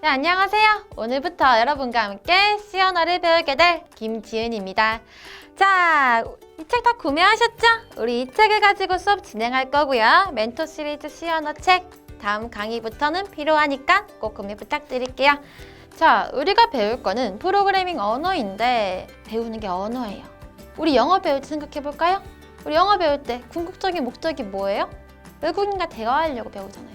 네, 안녕하세요. 오늘부터 여러분과 함께 C 언어를 배우게 될 김지은입니다. 자, 이 책 다 구매하셨죠? 우리 이 책을 가지고 수업 진행할 거고요. 멘토 시리즈 C 언어 책 다음 강의부터는 필요하니까 꼭 구매 부탁드릴게요. 자, 우리가 배울 거는 프로그래밍 언어인데 배우는 게 언어예요. 우리 영어 배울 때 생각해 볼까요? 우리 영어 배울 때 궁극적인 목적이 뭐예요? 외국인과 대화하려고 배우잖아요.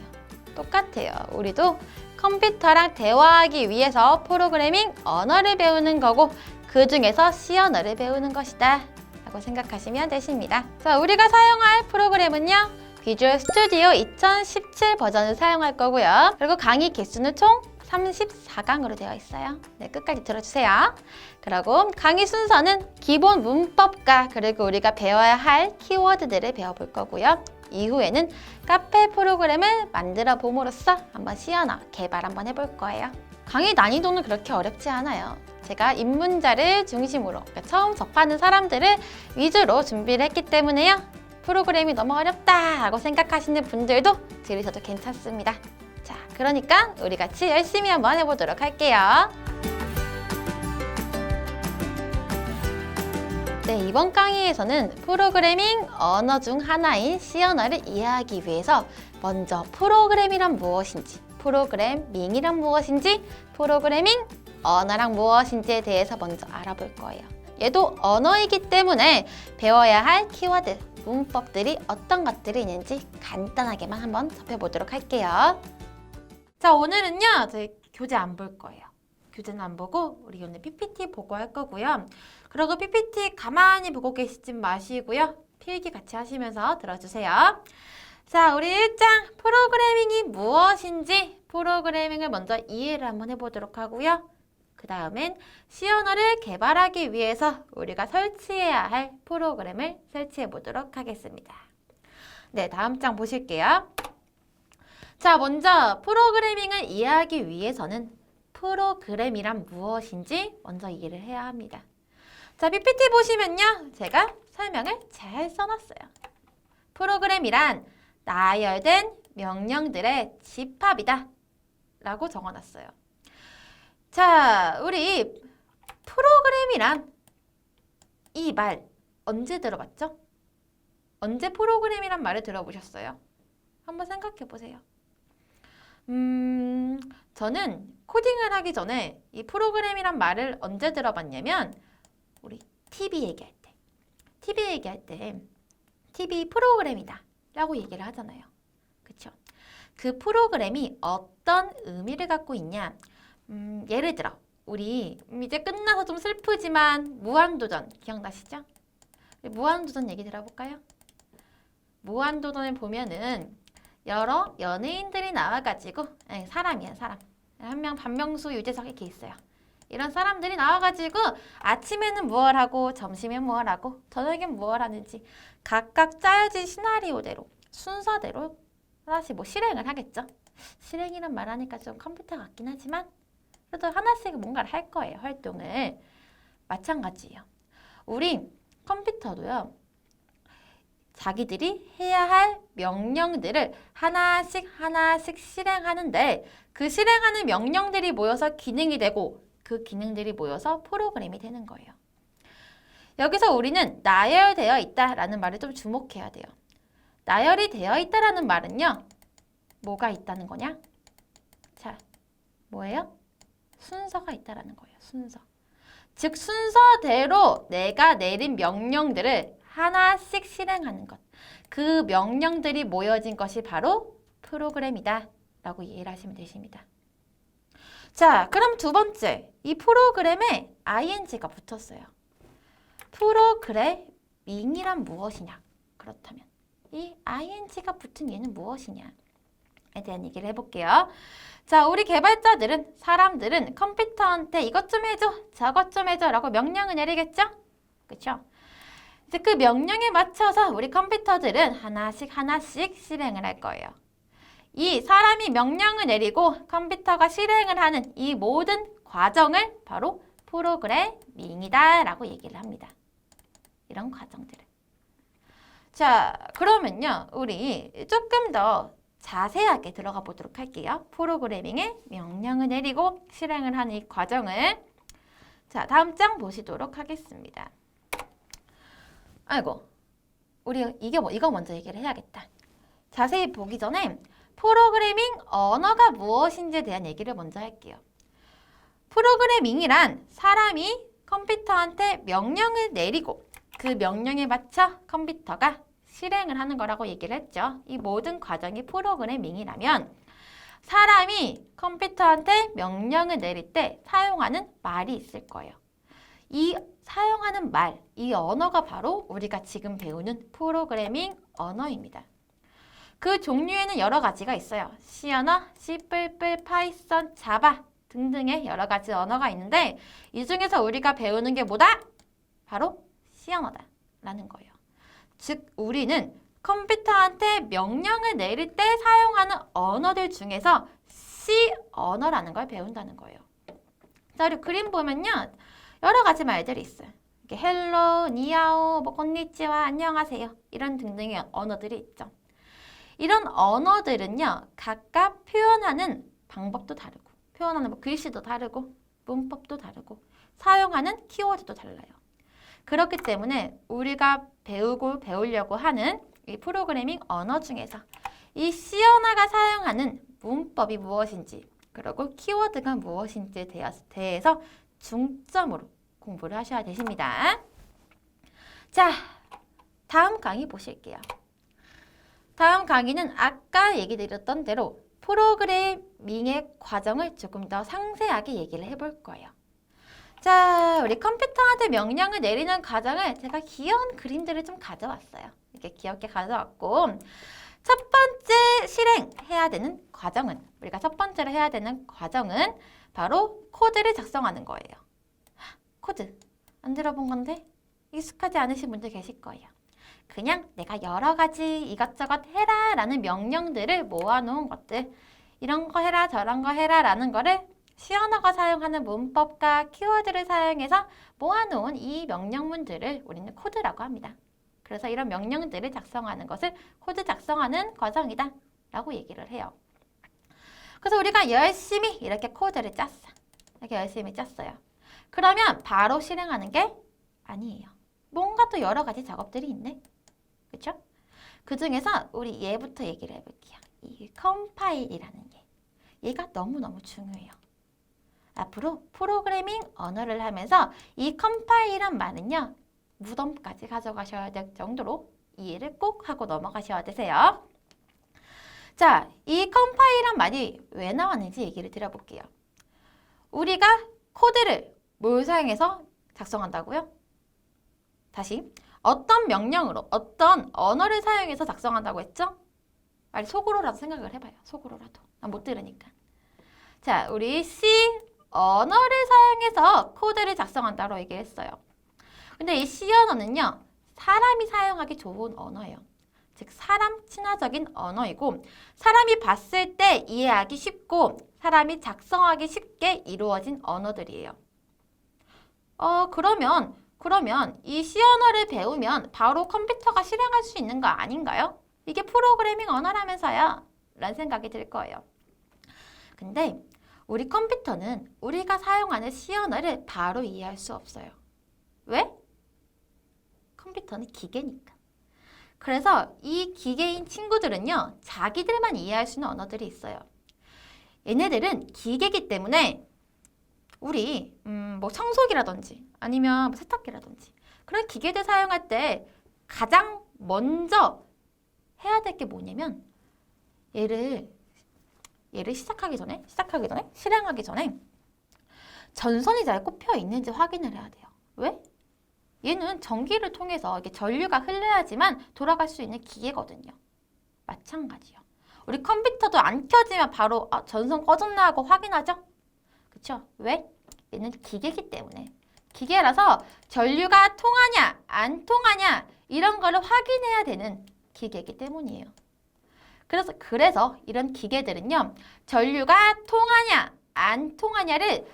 똑같아요. 우리도 컴퓨터랑 대화하기 위해서 프로그래밍 언어를 배우는 거고 그 중에서 C 언어를 배우는 것이다 라고 생각하시면 되십니다. 자, 우리가 사용할 프로그램은요, 비주얼 스튜디오 2017 버전을 사용할 거고요. 그리고 강의 개수는 총 34강으로 되어 있어요. 네, 끝까지 들어주세요. 그리고 강의 순서는 기본 문법과 그리고 우리가 배워야 할 키워드들을 배워볼 거고요. 이후에는 카페 프로그램을 만들어 봄으로써 한번 C 언어 개발 한번 해볼 거예요. 강의 난이도는 그렇게 어렵지 않아요. 제가 입문자를 중심으로, 그러니까 처음 접하는 사람들을 위주로 준비를 했기 때문에요. 프로그램이 너무 어렵다 라고 생각하시는 분들도 들으셔도 괜찮습니다. 자, 그러니까 우리 같이 열심히 한번 해보도록 할게요. 네, 이번 강의에서는 프로그래밍 언어 중 하나인 C 언어를 이해하기 위해서 먼저 프로그램이란 무엇인지, 프로그래밍이란 무엇인지, 프로그래밍 언어란 무엇인지에 대해서 먼저 알아볼 거예요. 얘도 언어이기 때문에 배워야 할 키워드, 문법들이 어떤 것들이 있는지 간단하게만 한번 살펴보도록 할게요. 자, 오늘은요, 저희 교재 안 볼 거예요. 교재는 안 보고 우리 오늘 PPT 보고 할 거고요. 그리고 PPT 가만히 보고 계시지 마시고요. 필기 같이 하시면서 들어주세요. 자, 우리 1장 프로그래밍이 무엇인지 프로그래밍을 먼저 이해를 한번 해보도록 하고요. 그 다음엔 C 언어를 개발하기 위해서 우리가 설치해야 할 프로그램을 설치해 보도록 하겠습니다. 네, 다음 장 보실게요. 자, 먼저 프로그래밍을 이해하기 위해서는 프로그램이란 무엇인지 먼저 이해를 해야 합니다. 자, PPT 보시면요, 제가 설명을 잘 써놨어요. 프로그램이란 나열된 명령들의 집합이다 라고 적어놨어요. 자, 우리 프로그램이란 이 말 언제 들어봤죠? 언제 프로그램이란 말을 들어보셨어요? 한번 생각해 보세요. 저는 코딩을 하기 전에 이 프로그램이란 말을 언제 들어봤냐면 우리 TV 얘기할 때 TV 프로그램이다 라고 얘기를 하잖아요. 그쵸? 그 프로그램이 어떤 의미를 갖고 있냐? 예를 들어 우리 이제 끝나서 좀 슬프지만 무한도전 기억나시죠? 무한도전 얘기 들어볼까요? 무한도전을 보면은 여러 연예인들이 나와가지고, 사람이야, 사람. 한 명, 박명수, 유재석 이렇게 있어요. 이런 사람들이 나와가지고 아침에는 무얼 하고 점심엔 무얼 하고 저녁엔 무얼 하는지 각각 짜여진 시나리오대로, 순서대로 하나씩 뭐 실행을 하겠죠. 실행이란 말 하니까 좀 컴퓨터 같긴 하지만 그래도 하나씩 뭔가를 할 거예요, 활동을. 마찬가지예요. 우리 컴퓨터도요, 자기들이 해야 할 명령들을 하나씩 실행하는데 그 실행하는 명령들이 모여서 기능이 되고 그 기능들이 모여서 프로그램이 되는 거예요. 여기서 우리는 나열되어 있다라는 말을 좀 주목해야 돼요. 나열이 되어 있다라는 말은요, 뭐가 있다는 거냐? 자, 뭐예요? 순서가 있다라는 거예요. 순서. 즉 순서대로 내가 내린 명령들을 하나씩 실행하는 것. 그 명령들이 모여진 것이 바로 프로그램이다 라고 이해를 하시면 되십니다. 자, 그럼 두 번째. 이 프로그램에 ing가 붙었어요. 프로그래밍이란 무엇이냐? 그렇다면 이 ing가 붙은 얘는 무엇이냐에 대한 얘기를 해볼게요. 자, 우리 개발자들은, 사람들은 컴퓨터한테 이것 좀 해줘, 저것 좀 해줘 라고 명령을 내리겠죠? 그쵸? 이제 그 명령에 맞춰서 우리 컴퓨터들은 하나씩 실행을 할 거예요. 이 사람이 명령을 내리고 컴퓨터가 실행을 하는 이 모든 과정을 바로 프로그래밍이다 라고 얘기를 합니다. 이런 과정들을. 자, 그러면요, 우리 조금 더 자세하게 들어가 보도록 할게요. 프로그래밍에 명령을 내리고 실행을 하는 이 과정을. 자, 다음 장 보시도록 하겠습니다. 아이고, 우리 이거 먼저 얘기를 해야겠다. 자세히 보기 전에 프로그래밍 언어가 무엇인지에 대한 얘기를 먼저 할게요. 프로그래밍이란 사람이 컴퓨터한테 명령을 내리고 그 명령에 맞춰 컴퓨터가 실행을 하는 거라고 얘기를 했죠. 이 모든 과정이 프로그래밍이라면 사람이 컴퓨터한테 명령을 내릴 때 사용하는 말이 있을 거예요. 이 사용하는 말, 이 언어가 바로 우리가 지금 배우는 프로그래밍 언어입니다. 그 종류에는 여러 가지가 있어요. C 언어, C++, 파이썬, 자바 등등의 여러 가지 언어가 있는데 이 중에서 우리가 배우는 게 뭐다? 바로 C 언어다라는 거예요. 즉 우리는 컴퓨터한테 명령을 내릴 때 사용하는 언어들 중에서 C 언어라는 걸 배운다는 거예요. 자, 우리 그림 보면요. 여러 가지 말들이 있어요. 이렇게 헬로, 니아오, 뭐 konnichiwa, 안녕하세요. 이런 등등의 언어들이 있죠. 이런 언어들은요. 각각 표현하는 방법도 다르고 표현하는 뭐 글씨도 다르고 문법도 다르고 사용하는 키워드도 달라요. 그렇기 때문에 우리가 배우려고 하는 이 프로그래밍 언어 중에서 이 C 언어가 사용하는 문법이 무엇인지 그리고 키워드가 무엇인지에 대해서 중점으로 공부를 하셔야 되십니다. 자, 다음 강의 보실게요. 다음 강의는 아까 얘기 드렸던 대로 프로그래밍의 과정을 조금 더 상세하게 얘기를 해볼 거예요. 자, 우리 컴퓨터한테 명령을 내리는 과정을 제가 귀여운 그림들을 좀 가져왔어요. 이렇게 귀엽게 가져왔고 첫 번째 실행해야 되는 과정은 우리가 첫 번째로 해야 되는 과정은 바로 코드를 작성하는 거예요. 코드 안 들어본 건데 익숙하지 않으신 분들 계실 거예요. 그냥 내가 여러 가지 이것저것 해라 라는 명령들을 모아놓은 것들 이런 거 해라 저런 거 해라 라는 거를 C 언어가 사용하는 문법과 키워드를 사용해서 모아놓은 이 명령문들을 우리는 코드라고 합니다. 그래서 이런 명령들을 작성하는 것을 코드 작성하는 과정이다 라고 얘기를 해요. 그래서 우리가 열심히 이렇게 코드를 짰어. 이렇게 열심히 짰어요. 그러면 바로 실행하는 게 아니에요. 뭔가 또 여러 가지 작업들이 있네. 그렇죠? 그 중에서 우리 얘부터 얘기를 해볼게요. 이 컴파일이라는 게. 얘가 너무너무 중요해요. 앞으로 프로그래밍 언어를 하면서 이 컴파일이란 말은요. 무덤까지 가져가셔야 될 정도로 이해를 꼭 하고 넘어가셔야 되세요. 자, 이 컴파일이란 말이 왜 나왔는지 얘기를 드려볼게요. 우리가 코드를 뭘 사용해서 작성한다고요? 다시, 어떤 명령으로, 어떤 언어를 사용해서 작성한다고 했죠? 빨리 속으로라도 생각을 해봐요. 속으로라도. 못 들으니까. 자, 우리 C 언어를 사용해서 코드를 작성한다고 얘기했어요. 근데 이 C 언어는요. 사람이 사용하기 좋은 언어예요. 즉 사람 친화적인 언어이고 사람이 봤을 때 이해하기 쉽고 사람이 작성하기 쉽게 이루어진 언어들이에요. 그러면 이 C 언어를 배우면 바로 컴퓨터가 실행할 수 있는 거 아닌가요? 이게 프로그래밍 언어라면서요? 라는 생각이 들 거예요. 근데 우리 컴퓨터는 우리가 사용하는 C 언어를 바로 이해할 수 없어요. 왜? 컴퓨터는 기계니까. 그래서 이 기계인 친구들은요. 자기들만 이해할 수 있는 언어들이 있어요. 얘네들은 기계이기 때문에 우리 뭐 청소기라든지 아니면 세탁기라든지 그런 기계들 사용할 때 가장 먼저 해야 될 게 뭐냐면 얘를 실행하기 전에 전선이 잘 꼽혀 있는지 확인을 해야 돼요. 왜? 얘는 전기를 통해서 이렇게 전류가 흘러야지만 돌아갈 수 있는 기계거든요. 마찬가지요. 우리 컴퓨터도 안 켜지면 바로 전선 꺼졌나 하고 확인하죠? 그쵸? 왜? 얘는 기계이기 때문에. 기계라서 전류가 통하냐 안 통하냐 이런 거를 확인해야 되는 기계이기 때문이에요. 그래서 이런 기계들은요. 전류가 통하냐 안 통하냐를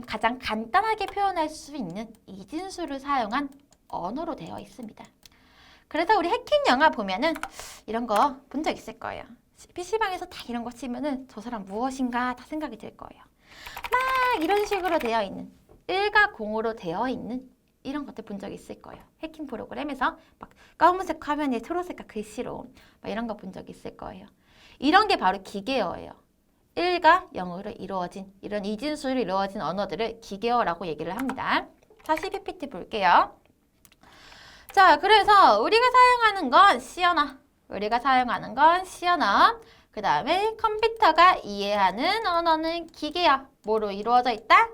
가장 간단하게 표현할 수 있는 이진수를 사용한 언어로 되어 있습니다. 그래서 우리 해킹 영화 보면은 이런 거 본 적 있을 거예요. PC방에서 다 이런 거 치면은 저 사람 무엇인가 다 생각이 들 거예요. 막 이런 식으로 되어 있는 1과 0으로 되어 있는 이런 것들 본 적 있을 거예요. 해킹 프로그램에서 막 검은색 화면에 초록색깔 글씨로 막 이런 거 본 적 있을 거예요. 이런 게 바로 기계어예요. 1과 0으로 이루어진 이런 이진수로 이루어진 언어들을 기계어라고 얘기를 합니다. 다시 PPT 볼게요. 자, 그래서 우리가 사용하는 건 C 언어. 우리가 사용하는 건 C 언어. 그 다음에 컴퓨터가 이해하는 언어는 기계어. 뭐로 이루어져 있다?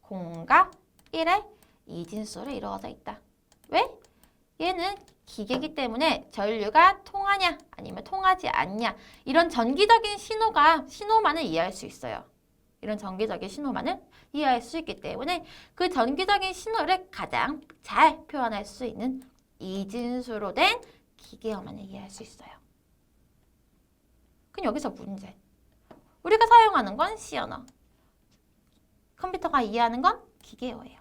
0과 1의 이진수로 이루어져 있다. 왜? 얘는 기계이기 때문에 전류가 통하냐 아니면 통하지 않냐 이런 전기적인 신호만을 이해할 수 있어요. 이런 전기적인 신호만을 이해할 수 있기 때문에 그 전기적인 신호를 가장 잘 표현할 수 있는 이진수로 된 기계어만을 이해할 수 있어요. 그럼 여기서 문제. 우리가 사용하는 건 C 언어. 컴퓨터가 이해하는 건 기계어예요.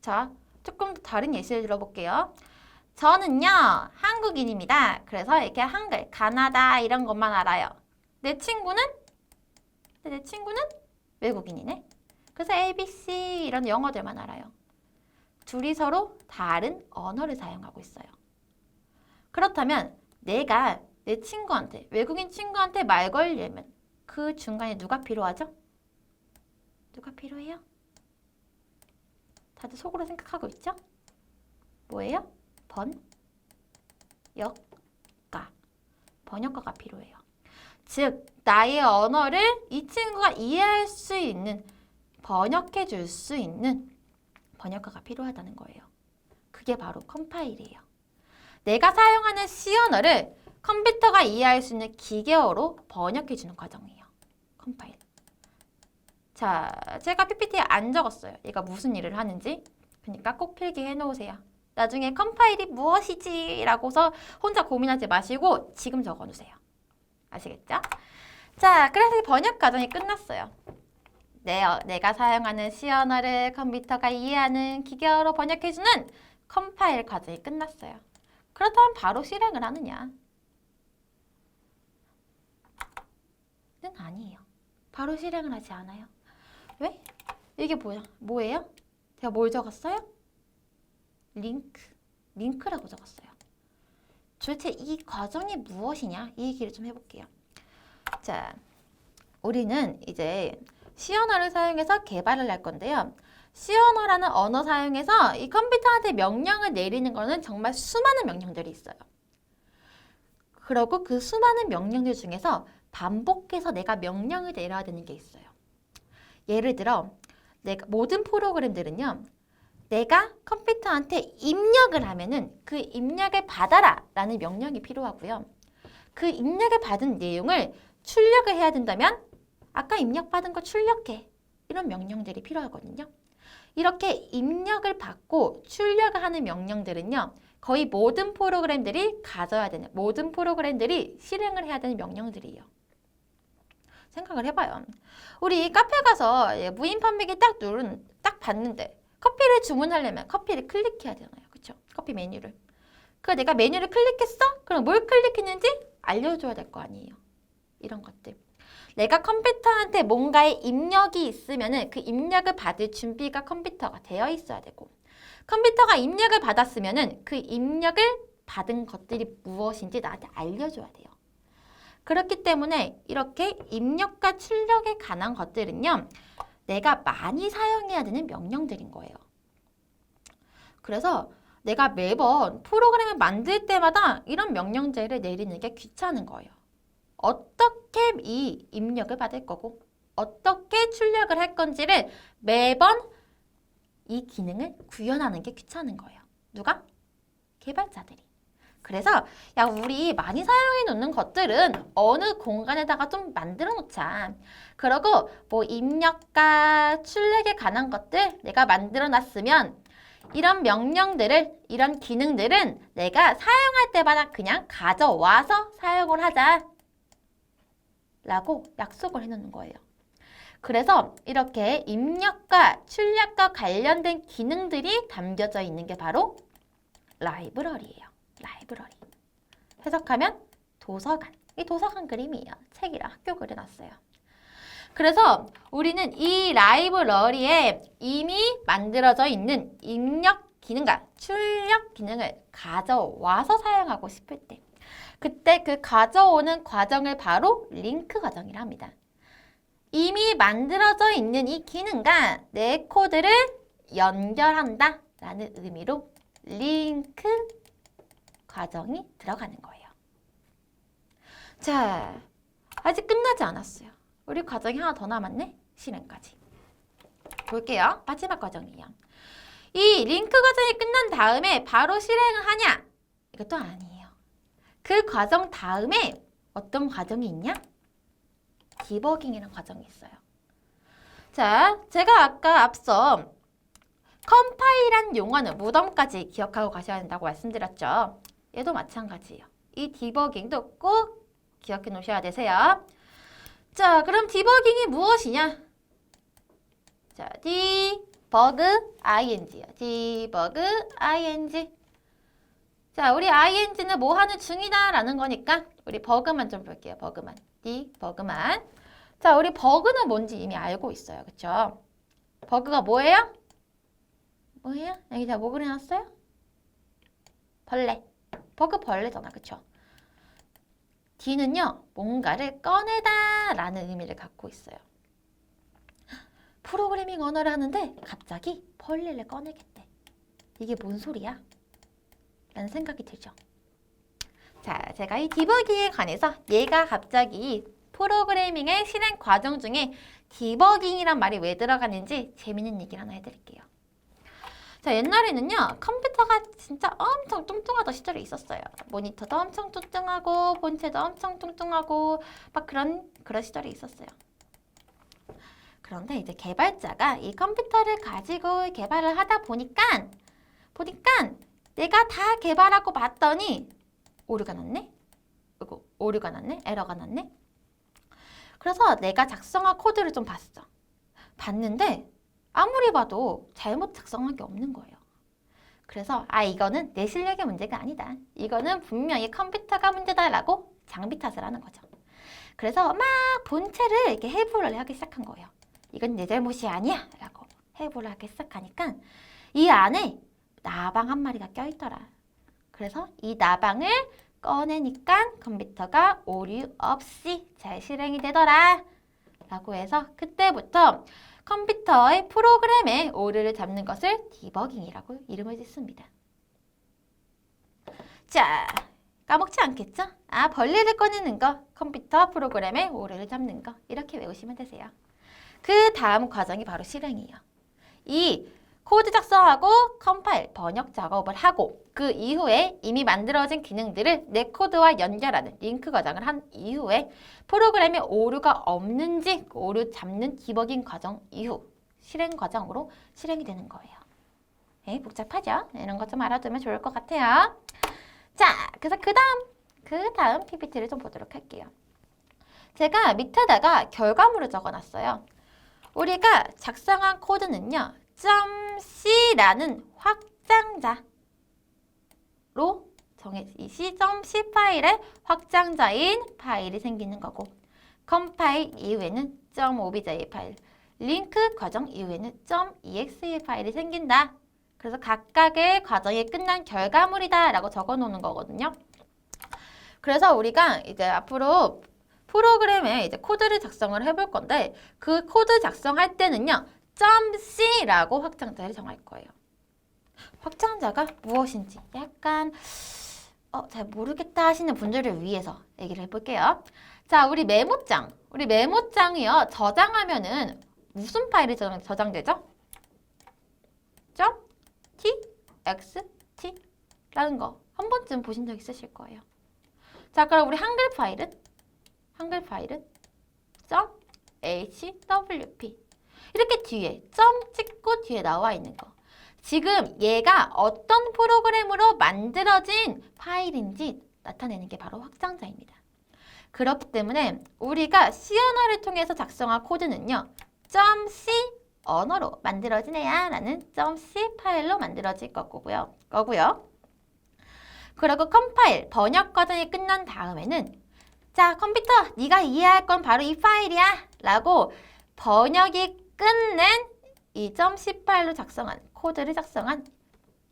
자, 조금 다른 예시를 들어볼게요. 저는요, 한국인입니다. 그래서 이렇게 한글, 가나다 이런 것만 알아요. 내 친구는 외국인이네. 그래서 ABC 이런 영어들만 알아요. 둘이 서로 다른 언어를 사용하고 있어요. 그렇다면 내가 내 친구한테, 외국인 친구한테 말 걸려면 그 중간에 누가 필요하죠? 누가 필요해요? 다들 속으로 생각하고 있죠? 뭐예요? 번역가가 필요해요. 즉, 나의 언어를 이 친구가 이해할 수 있는, 번역해 줄 수 있는 번역가가 필요하다는 거예요. 그게 바로 컴파일이에요. 내가 사용하는 C 언어를 컴퓨터가 이해할 수 있는 기계어로 번역해 주는 과정이에요. 컴파일. 자, 제가 PPT에 안 적었어요. 얘가 무슨 일을 하는지. 그러니까 꼭 필기해 놓으세요. 나중에 컴파일이 무엇이지? 라고서 혼자 고민하지 마시고 지금 적어 놓으세요. 아시겠죠? 자, 그래서 번역 과정이 끝났어요. 내가 사용하는 C 언어를 컴퓨터가 이해하는 기계어로 번역해주는 컴파일 과정이 끝났어요. 그렇다면 바로 실행을 하느냐? 는 아니에요. 바로 실행을 하지 않아요. 왜? 이게 뭐예요? 제가 뭘 적었어요? 링크라고 적었어요. 도대체 이 과정이 무엇이냐? 이 얘기를 좀 해볼게요. 자, 우리는 이제 C 언어를 사용해서 개발을 할 건데요. C 언어라는 언어 사용해서 이 컴퓨터한테 명령을 내리는 거는 정말 수많은 명령들이 있어요. 그리고 그 수많은 명령들 중에서 반복해서 내가 명령을 내려야 되는 게 있어요. 예를 들어 모든 프로그램들은요. 내가 컴퓨터한테 입력을 하면은 그 입력을 받아라 라는 명령이 필요하고요. 그 입력을 받은 내용을 출력을 해야 된다면 아까 입력받은 거 출력해. 이런 명령들이 필요하거든요. 이렇게 입력을 받고 출력을 하는 명령들은요. 거의 모든 프로그램들이 가져야 되는, 모든 프로그램들이 실행을 해야 되는 명령들이에요. 생각을 해봐요. 우리 카페 가서 무인 판매기 딱 봤는데 커피를 주문하려면 커피를 클릭해야 되잖아요. 그쵸? 커피 메뉴를. 그 내가 메뉴를 클릭했어? 그럼 뭘 클릭했는지 알려줘야 될 거 아니에요. 이런 것들. 내가 컴퓨터한테 뭔가의 입력이 있으면은 그 입력을 받을 준비가 컴퓨터가 되어 있어야 되고 컴퓨터가 입력을 받았으면은 그 입력을 받은 것들이 무엇인지 나한테 알려줘야 돼요. 그렇기 때문에 이렇게 입력과 출력에 관한 것들은요. 내가 많이 사용해야 되는 명령들인 거예요. 그래서 내가 매번 프로그램을 만들 때마다 이런 명령들을 내리는 게 귀찮은 거예요. 어떻게 이 입력을 받을 거고 어떻게 출력을 할 건지를 매번 이 기능을 구현하는 게 귀찮은 거예요. 누가? 개발자들이. 그래서 야 우리 많이 사용해 놓는 것들은 어느 공간에다가 좀 만들어 놓자. 그러고 뭐 입력과 출력에 관한 것들 내가 만들어 놨으면 이런 명령들을, 이런 기능들은 내가 사용할 때마다 그냥 가져와서 사용을 하자. 라고 약속을 해놓는 거예요. 그래서 이렇게 입력과 출력과 관련된 기능들이 담겨져 있는 게 바로 라이브러리예요. 라이브러리. 해석하면 도서관. 이 도서관 그림이에요. 책이랑 학교 그려놨어요. 그래서 우리는 이 라이브러리에 이미 만들어져 있는 입력 기능과 출력 기능을 가져와서 사용하고 싶을 때 그때 그 가져오는 과정을 바로 링크 과정이라 합니다. 이미 만들어져 있는 이 기능과 내 코드를 연결한다 라는 의미로 링크 과정이 들어가는 거예요. 자, 아직 끝나지 않았어요. 우리 과정이 하나 더 남았네. 실행까지. 볼게요. 마지막 과정이에요. 이 링크 과정이 끝난 다음에 바로 실행을 하냐? 이것도 아니에요. 그 과정 다음에 어떤 과정이 있냐? 디버깅이라는 과정이 있어요. 자, 제가 아까 앞서 컴파일한 용어는 무덤까지 기억하고 가셔야 한다고 말씀드렸죠. 얘도 마찬가지예요. 이 디버깅도 꼭 기억해 놓으셔야 되세요. 자, 그럼 디버깅이 무엇이냐? 자, debug ing요. debug ing. 자, 우리 ing는 뭐 하는 중이다 라는 거니까 우리 버그만 좀 볼게요. 버그만. debug만. 자, 우리 버그는 뭔지 이미 알고 있어요. 그쵸? 버그가 뭐예요? 뭐예요? 여기다 뭐 그려놨어요? 벌레. 버그 벌레잖아. 그쵸? D는요, 뭔가를 꺼내다 라는 의미를 갖고 있어요. 프로그래밍 언어를 하는데 갑자기 벌레를 꺼내겠대. 이게 뭔 소리야? 라는 생각이 들죠. 자, 제가 이 디버깅에 관해서 얘가 갑자기 프로그래밍의 실행 과정 중에 디버깅이란 말이 왜 들어가는지 재밌는 얘기를 하나 해드릴게요. 자, 옛날에는요, 컴퓨터가 진짜 엄청 뚱뚱하던 시절이 있었어요. 모니터도 엄청 뚱뚱하고, 본체도 엄청 뚱뚱하고, 막 그런 시절이 있었어요. 그런데 이제 개발자가 이 컴퓨터를 가지고 개발을 하다 보니까 내가 다 개발하고 봤더니 오류가 났네? 그리고 오류가 났네? 에러가 났네? 그래서 내가 작성한 코드를 좀 봤어. 봤는데 아무리 봐도 잘못 작성한 게 없는 거예요. 그래서 이거는 내 실력의 문제가 아니다. 이거는 분명히 컴퓨터가 문제다라고 장비 탓을 하는 거죠. 그래서 막 본체를 이렇게 해부를 하기 시작한 거예요. 이건 내 잘못이 아니야 라고 해부를 하기 시작하니까 이 안에 나방 한 마리가 껴있더라. 그래서 이 나방을 꺼내니까 컴퓨터가 오류 없이 잘 실행이 되더라 라고 해서 그때부터 컴퓨터의 프로그램에 오류를 잡는 것을 디버깅이라고 이름을 짓습니다. 자, 까먹지 않겠죠? 벌레를 꺼내는 거, 컴퓨터 프로그램에 오류를 잡는 거 이렇게 외우시면 되세요. 그 다음 과정이 바로 실행이에요. 이 코드 작성하고 컴파일, 번역 작업을 하고 그 이후에 이미 만들어진 기능들을 내 코드와 연결하는 링크 과정을 한 이후에 프로그램에 오류가 없는지 오류 잡는 디버깅 과정 이후 실행 과정으로 실행이 되는 거예요. 복잡하죠? 이런 것 좀 알아두면 좋을 것 같아요. 자, 그래서 그 다음 PPT를 좀 보도록 할게요. 제가 밑에다가 결과물을 적어놨어요. 우리가 작성한 코드는요. .c라는 확장자로 이 C.C 파일의 확장자인 파일이 생기는 거고 컴파일 이후에는 .obj 파일, 링크 과정 이후에는 .exe 파일이 생긴다. 그래서 각각의 과정이 끝난 결과물이다 라고 적어 놓는 거거든요. 그래서 우리가 이제 앞으로 프로그램에 이제 코드를 작성을 해볼 건데 그 코드 작성할 때는요. .c라고 확장자를 정할 거예요. 확장자가 무엇인지 약간 잘 모르겠다 하시는 분들을 위해서 얘기를 해볼게요. 자, 우리 메모장이요. 저장하면은 무슨 파일이 저장되죠? .txt 라는 거 한 번쯤 보신 적 있으실 거예요. 자, 그럼 우리 한글 파일은 .hwp 이렇게 뒤에 점 찍고 뒤에 나와 있는 거. 지금 얘가 어떤 프로그램으로 만들어진 파일인지 나타내는 게 바로 확장자입니다. 그렇기 때문에 우리가 C 언어를 통해서 작성한 코드는요. .c 언어로 만들어진 애야 라는 .c 파일로 만들어질 거고요. 그리고 컴파일, 번역 과정이 끝난 다음에는 자, 컴퓨터, 네가 이해할 건 바로 이 파일이야 라고 번역이 끝낸 2.10 파일로 작성한, 코드를 작성한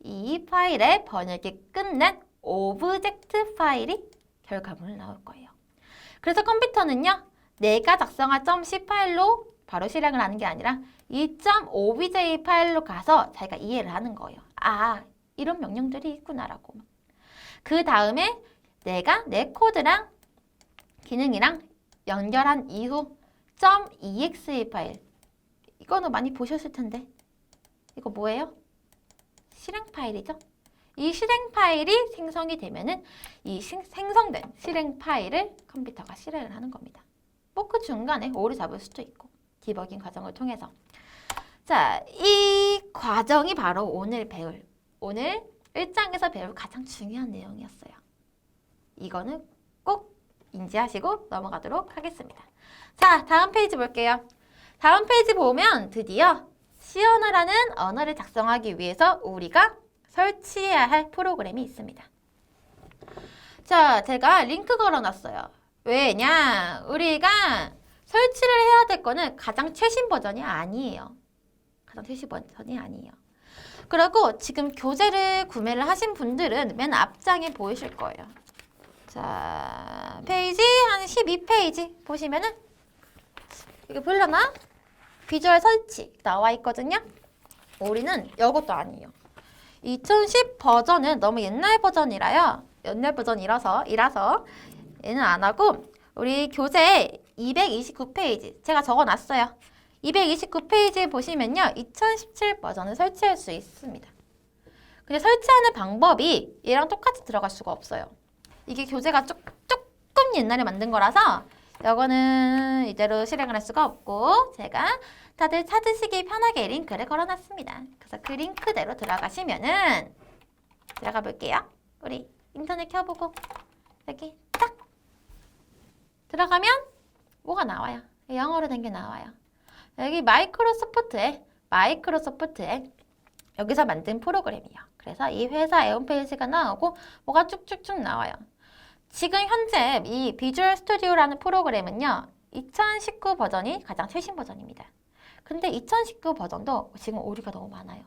이 파일의 번역이 끝낸 오브젝트 파일이 결과물로 나올 거예요. 그래서 컴퓨터는요, 내가 작성한 .10 파일로 바로 실행을 하는 게 아니라 2.obj 파일로 가서 자기가 이해를 하는 거예요. 아, 이런 명령들이 있구나라고. 그 다음에 내가 내 코드랑 기능이랑 연결한 이후 .exe 파일, 이거는 많이 보셨을 텐데 이거 뭐예요? 실행 파일이죠? 이 실행 파일이 생성이 되면은 이 생성된 실행 파일을 컴퓨터가 실행을 하는 겁니다. 뭐 그 중간에 오류 잡을 수도 있고 디버깅 과정을 통해서. 자, 이 과정이 바로 오늘 1장에서 배울 가장 중요한 내용이었어요. 이거는 꼭 인지하시고 넘어가도록 하겠습니다. 자, 다음 페이지 볼게요. 다음 페이지 보면 드디어 C 언어라는 언어를 작성하기 위해서 우리가 설치해야 할 프로그램이 있습니다. 자, 제가 링크 걸어놨어요. 왜냐? 우리가 설치를 해야 될 거는 가장 최신 버전이 아니에요. 가장 최신 버전이 아니에요. 그리고 지금 교재를 구매를 하신 분들은 맨 앞장에 보이실 거예요. 자, 페이지 한 12페이지 보시면은 이게 보려나? 비주얼 설치 나와 있거든요. 우리는 이것도 아니에요. 2010 버전은 너무 옛날 버전이라서 얘는 안 하고 우리 교재 229페이지 제가 적어놨어요. 229페이지 보시면요. 2017 버전을 설치할 수 있습니다. 근데 설치하는 방법이 얘랑 똑같이 들어갈 수가 없어요. 이게 교재가 조금 옛날에 만든 거라서 이거는 이대로 실행을 할 수가 없고 제가 다들 찾으시기 편하게 링크를 걸어놨습니다. 그래서 그 링크대로 들어가시면은 들어가 볼게요. 우리 인터넷 켜보고 여기 딱 들어가면 뭐가 나와요? 영어로 된 게 나와요. 여기 마이크로소프트에 여기서 만든 프로그램이에요. 그래서 이 회사의 홈페이지가 나오고 뭐가 쭉쭉쭉 나와요. 지금 현재 이 비주얼 스튜디오라는 프로그램은요. 2019 버전이 가장 최신 버전입니다. 근데 2019 버전도 지금 오류가 너무 많아요.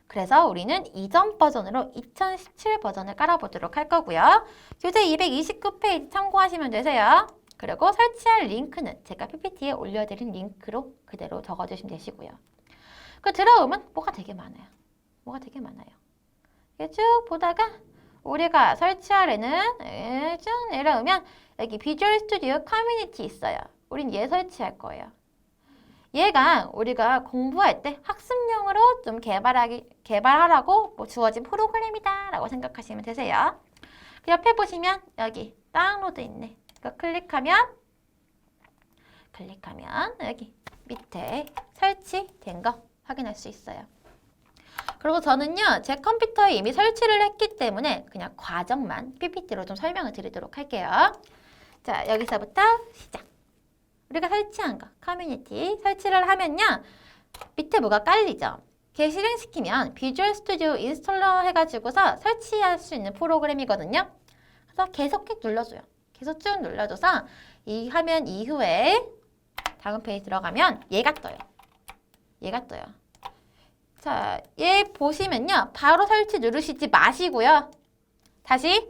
그래서 우리는 이전 버전으로 2017 버전을 깔아보도록 할 거고요. 교재 229페이지 참고하시면 되세요. 그리고 설치할 링크는 제가 PPT에 올려드린 링크로 그대로 적어주시면 되시고요. 그 들어오면 뭐가 되게 많아요. 이게 쭉 보다가 우리가 설치하려는 쭉 내려오면 여기 비주얼 스튜디오 커뮤니티 있어요. 우린 얘 설치할 거예요. 얘가 우리가 공부할 때 학습용으로 좀 개발하라고 뭐 주어진 프로그램이다 라고 생각하시면 되세요. 그 옆에 보시면 여기 다운로드 있네. 이거 클릭하면 여기 밑에 설치된 거 확인할 수 있어요. 그리고 저는요, 제 컴퓨터에 이미 설치를 했기 때문에 그냥 과정만 PPT로 좀 설명을 드리도록 할게요. 자, 여기서부터 시작. 우리가 설치한 거, 커뮤니티 설치를 하면요, 밑에 뭐가 깔리죠? 걔 실행시키면 비주얼 스튜디오 인스톨러 해가지고서 설치할 수 있는 프로그램이거든요. 그래서 계속 눌러줘요. 계속 쭉 눌러줘서 이 화면 이후에 다음 페이지 들어가면 얘가 떠요. 자, 얘 보시면요. 바로 설치 누르시지 마시고요. 다시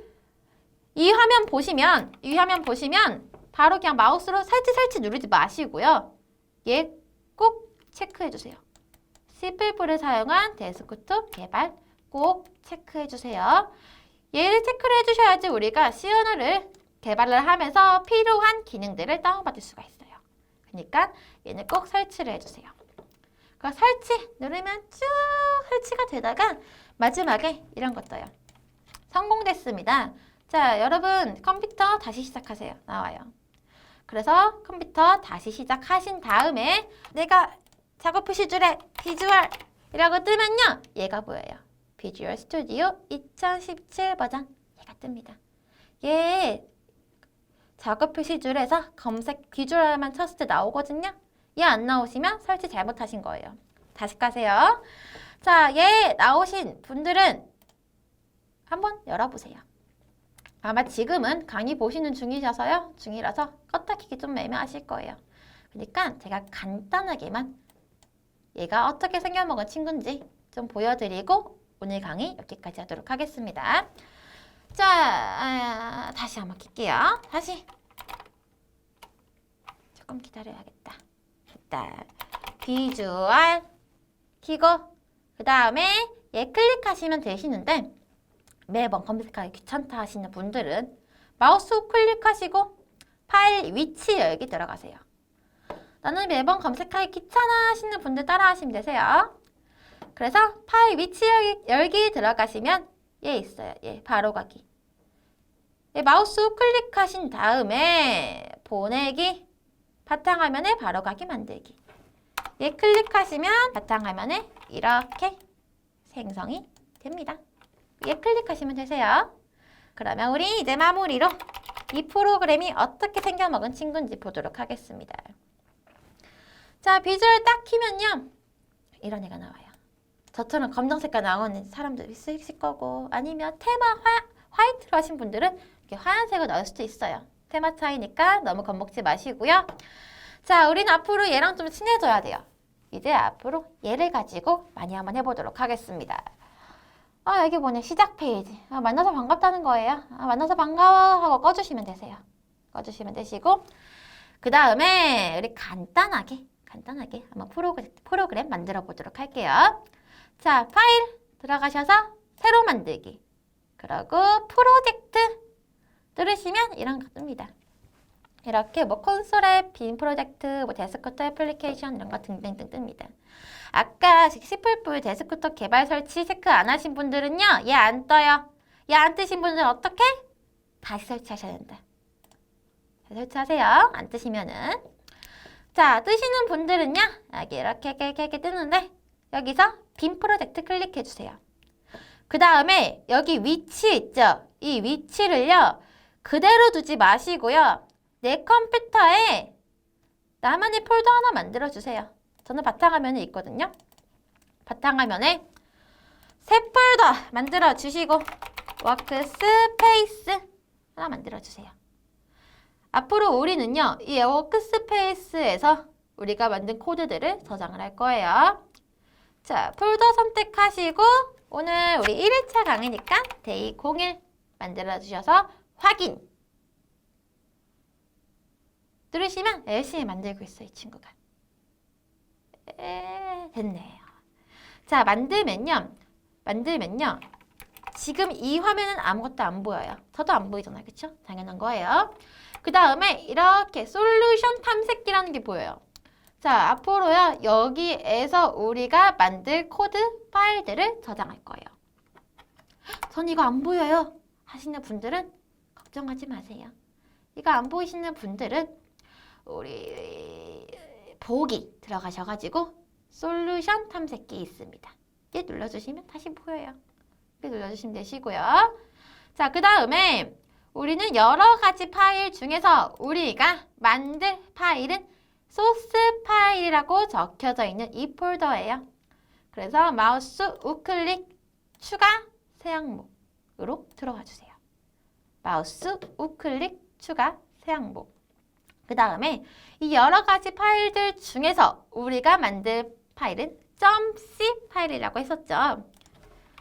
이 화면 보시면 바로 그냥 마우스로 설치 누르지 마시고요. 얘 꼭 체크해주세요. C++ 사용한 데스크톱 개발 꼭 체크해주세요. 얘를 체크를 해주셔야지 우리가 C 언어를 개발을 하면서 필요한 기능들을 다운받을 수가 있어요. 그러니까 얘는 꼭 설치를 해주세요. 그 설치 누르면 쭉 설치가 되다가 마지막에 이런 거 떠요. 성공됐습니다. 자, 여러분 컴퓨터 다시 시작하세요. 나와요. 그래서 컴퓨터 다시 시작하신 다음에 내가 작업 표시줄에 비주얼 이라고 뜨면요. 얘가 보여요. 비주얼 스튜디오 2017 버전 얘가 뜹니다. 얘 작업 표시줄에서 검색 비주얼만 쳤을 때 나오거든요. 얘 안 나오시면 설치 잘못하신 거예요. 다시 가세요. 자, 얘 나오신 분들은 한번 열어보세요. 아마 지금은 강의 보시는 중이라서 껐다 켜기 좀 애매하실 거예요. 그러니까 제가 간단하게만 얘가 어떻게 생겨먹은 친구인지 좀 보여드리고 오늘 강의 여기까지 하도록 하겠습니다. 자, 다시 한번 킬게요. 다시. 조금 기다려야겠다. 일단 비주얼 키고 그 다음에 얘 클릭하시면 되시는데 매번 검색하기 귀찮다 하시는 분들은 마우스 우클릭하시고 파일 위치 열기 들어가세요. 나는 매번 검색하기 귀찮아 하시는 분들 따라 하시면 되세요. 그래서 파일 위치 열기 들어가시면 얘 있어요. 얘 바로 가기. 얘 마우스 우클릭하신 다음에 보내기 바탕화면에 바로 가기 만들기. 얘 클릭하시면 바탕화면에 이렇게 생성이 됩니다. 얘 클릭하시면 되세요. 그러면 우리 이제 마무리로 이 프로그램이 어떻게 생겨먹은 친구인지 보도록 하겠습니다. 자, 비주얼 딱 키면요. 이런 애가 나와요. 저처럼 검정색깔 나오는 사람도 있으실 거고 아니면 테마 화이트로 하신 분들은 이렇게 하얀색으로 나올 수도 있어요. 테마 차이니까 너무 겁먹지 마시고요. 자, 우리는 앞으로 얘랑 좀 친해져야 돼요. 이제 앞으로 얘를 가지고 많이 한번 해보도록 하겠습니다. 여기 뭐냐, 시작 페이지. 만나서 반갑다는 거예요. 만나서 반가워 하고 꺼주시면 되세요. 꺼주시면 되시고 그 다음에 우리 간단하게 한번 프로그램 만들어 보도록 할게요. 자, 파일 들어가셔서 새로 만들기. 그리고 프로젝트 누르시면 이런 거 뜹니다. 이렇게 뭐 콘솔 빈 프로젝트, 뭐 데스크톱 애플리케이션 이런 거 등등등 뜹니다. 아까 C++ 데스크톱 개발 설치 체크 안 하신 분들은요. 얘 안 떠요. 얘 안 뜨신 분들은 어떻게? 다시 설치하셔야 된다. 다시 설치하세요. 안 뜨시면은. 자, 뜨시는 분들은요. 여기 이렇게 뜨는데 여기서 빈 프로젝트 클릭해 주세요. 그 다음에 여기 위치 있죠? 이 위치를요. 그대로 두지 마시고요. 내 컴퓨터에 나만의 폴더 하나 만들어 주세요. 저는 바탕화면에 있거든요. 바탕화면에 새 폴더 만들어 주시고 워크스페이스 하나 만들어 주세요. 앞으로 우리는요. 이 워크스페이스에서 우리가 만든 코드들을 저장을 할 거예요. 자, 폴더 선택하시고 오늘 우리 1일차 강의니까 데이 01 만들어 주셔서 확인 누르시면 열심히 만들고 있어요. 이 친구가. 됐네요. 자, 만들면요. 지금 이 화면은 아무것도 안 보여요. 저도 안 보이잖아요. 그쵸? 당연한 거예요. 그 다음에 이렇게 솔루션 탐색기라는 게 보여요. 자, 앞으로요. 여기에서 우리가 만들 코드 파일들을 저장할 거예요. 전 이거 안 보여요 하시는 분들은 걱정하지 마세요. 이거 안 보이시는 분들은 우리 보기 들어가셔가지고 솔루션 탐색기 있습니다. 얘 눌러주시면 다시 보여요. 이렇게 눌러주시면 되시고요. 자, 그 다음에 우리는 여러 가지 파일 중에서 우리가 만들 파일은 소스 파일이라고 적혀져 있는 이 폴더예요. 그래서 마우스 우클릭 추가 새 항목으로 들어가 주세요. 마우스 우클릭 추가 새 항목. 그 다음에 이 여러 가지 파일들 중에서 우리가 만들 파일은 .c 파일이라고 했었죠.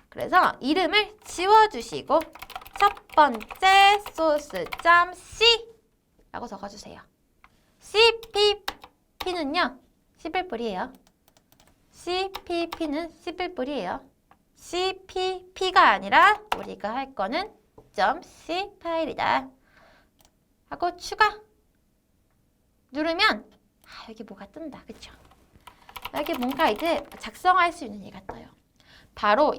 그래서 이름을 지워주시고 첫 번째 소스 .c 라고 적어주세요. cpp는요. C++이에요. cpp는 C++이에요. cpp가 아니라 우리가 할 거는 .c 파일이다. 하고 추가 누르면 여기 뭐가 뜬다. 그쵸? 여기 뭔가 이제 작성할 수 있는 얘가 떠요. 바로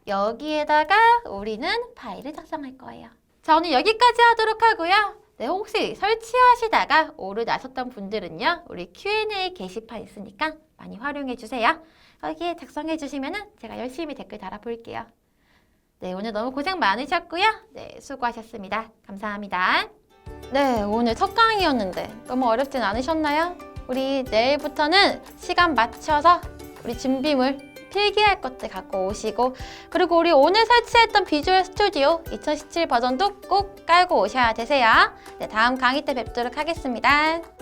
여기에다가 우리는 파일을 작성할 거예요. 자, 오늘 여기까지 하도록 하고요. 네, 혹시 설치하시다가 오류 나셨던 분들은요. 우리 Q&A 게시판 있으니까 많이 활용해 주세요. 여기에 작성해 주시면 제가 열심히 댓글 달아볼게요. 네, 오늘 너무 고생 많으셨고요. 네, 수고하셨습니다. 감사합니다. 네, 오늘 첫 강의였는데 너무 어렵진 않으셨나요? 우리 내일부터는 시간 맞춰서 우리 준비물 필기할 것들 갖고 오시고 그리고 우리 오늘 설치했던 비주얼 스튜디오 2017 버전도 꼭 깔고 오셔야 되세요. 네, 다음 강의 때 뵙도록 하겠습니다.